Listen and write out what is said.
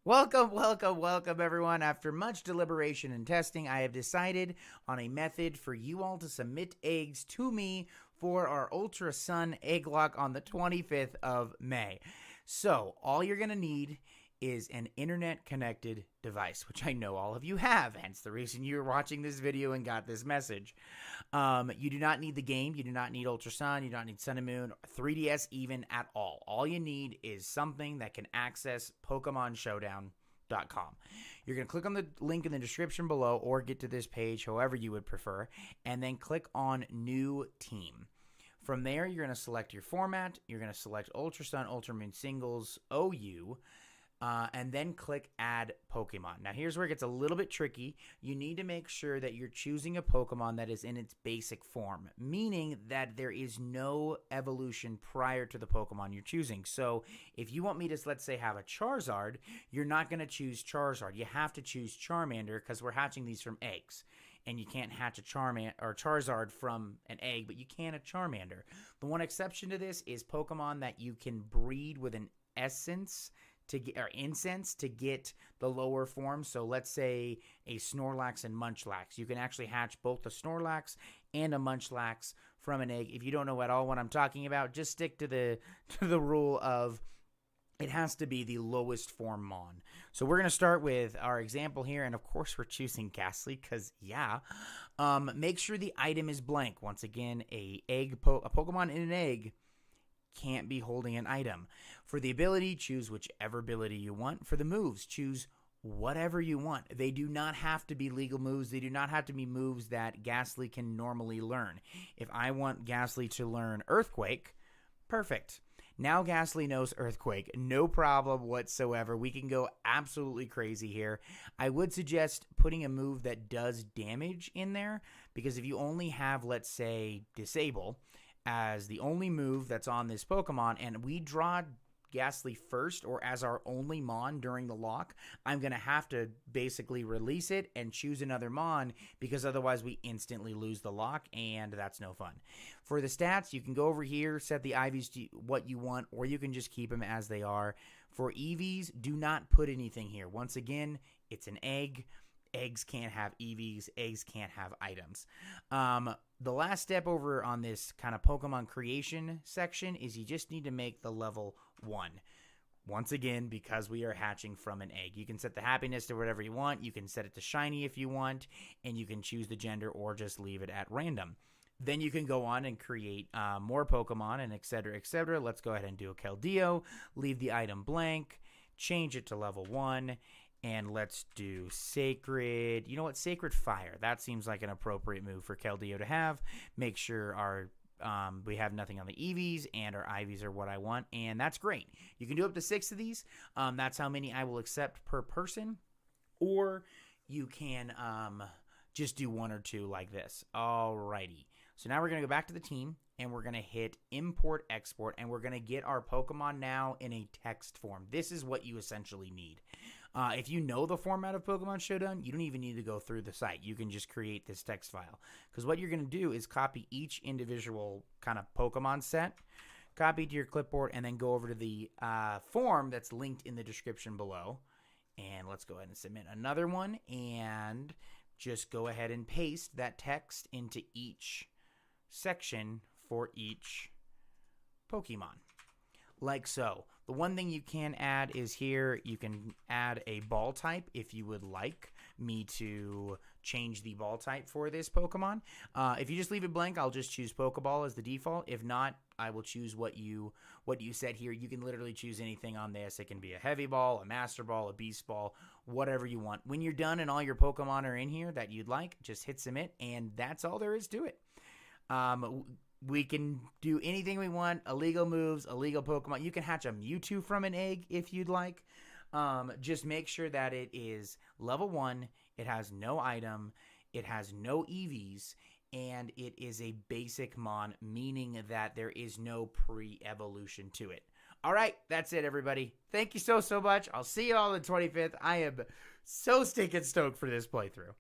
Welcome, everyone. After much deliberation and testing, I have decided on a method for you all to submit eggs to me for our Ultra Sun Egglocke on the 25th of May. So, all you're going to need is an internet-connected device, which I know all of you have, hence the reason you're watching this video and got this message. You do not need the game. You do not need Ultra Sun. You do not need Sun and Moon, 3DS even at all. All you need is something that can access PokemonShowdown.com. You're going to click on the link in the description below or get to this page, however you would prefer, and then click on New Team. From there, you're going to select your format. You're going to select Ultra Sun, Ultra Moon Singles, OU, and then click Add Pokemon. Now, here's where it gets a little bit tricky. You need to make sure that you're choosing a Pokemon that is in its basic form, meaning that there is no evolution prior to the Pokemon you're choosing. So, if you want me to, let's say, have a Charizard, you're not going to choose Charizard. You have to choose Charmander because we're hatching these from eggs. And you can't hatch a Charizard from an egg, but you can a Charmander. The one exception to this is Pokemon that you can breed with an incense to get the lower form. So let's say a Snorlax and Munchlax. You can actually hatch both a Snorlax and a Munchlax from an egg. If you don't know at all what I'm talking about, just stick to the rule of it has to be the lowest form Mon. So we're going to start with our example here, and of course we're choosing Ghastly because, yeah. Make sure the item is blank. Once again, a Pokemon in an egg can't be holding an item. For the ability, choose whichever ability you want. For the moves, choose whatever you want. They do not have to be legal moves. They do not have to be moves that Ghastly can normally learn. If I want Ghastly to learn Earthquake, perfect. Now Ghastly knows Earthquake. No problem whatsoever. We can go absolutely crazy here. I would suggest putting a move that does damage in there, because if you only have, let's say, Disable as the only move that's on this Pokemon, and we draw Ghastly first or as our only Mon during the lock, I'm going to have to basically release it and choose another Mon, because otherwise we instantly lose the lock, and that's no fun. For the stats, you can go over here, set the IVs to what you want, or you can just keep them as they are. For EVs, do not put anything here. Once again, it's an egg. Eggs can't have EVs. Eggs can't have items. The last step over on this kind of Pokemon creation section is you just need to make the level 1. Once again, because we are hatching from an egg. You can set the happiness to whatever you want. You can set it to shiny if you want, and you can choose the gender or just leave it at random. Then you can go on and create more Pokemon and etc., etc. Let's go ahead and do a Keldeo. Leave the item blank. Change it to level 1. And let's do Sacred. You know what? Sacred Fire. That seems like an appropriate move for Keldeo to have. Make sure our we have nothing on the EVs, and our IVs are what I want. And that's great. You can do up to 6 of these. That's how many I will accept per person. Or you can just do 1 or 2 like this. Alrighty. So now we're going to go back to the team, and we're going to hit Import Export, and we're going to get our Pokemon now in a text form. This is what you essentially need. If you know the format of Pokemon Showdown, you don't even need to go through the site. You can just create this text file. Because what you're going to do is copy each individual kind of Pokemon set, copy to your clipboard, and then go over to the form that's linked in the description below. And let's go ahead and submit another one, and just go ahead and paste that text into each section for each Pokemon. Like so. The one thing you can add is here, you can add a ball type if you would like me to change the ball type for this Pokemon. If you just leave it blank, I'll just choose Pokeball as the default. If not, I will choose what you said here. You can literally choose anything on this. It can be a Heavy Ball, a Master Ball, a Beast Ball, whatever you want. When you're done and all your Pokemon are in here that you'd like, just hit Submit, and that's all there is to it. We can do anything we want, illegal moves, illegal Pokemon. You can hatch a Mewtwo from an egg if you'd like. Just make sure that it is level 1, it has no item, it has no EVs, and it is a basic Mon, meaning that there is no pre-evolution to it. All right, that's it, everybody. Thank you so much. I'll see you all on the 25th. I am so stinking stoked for this playthrough.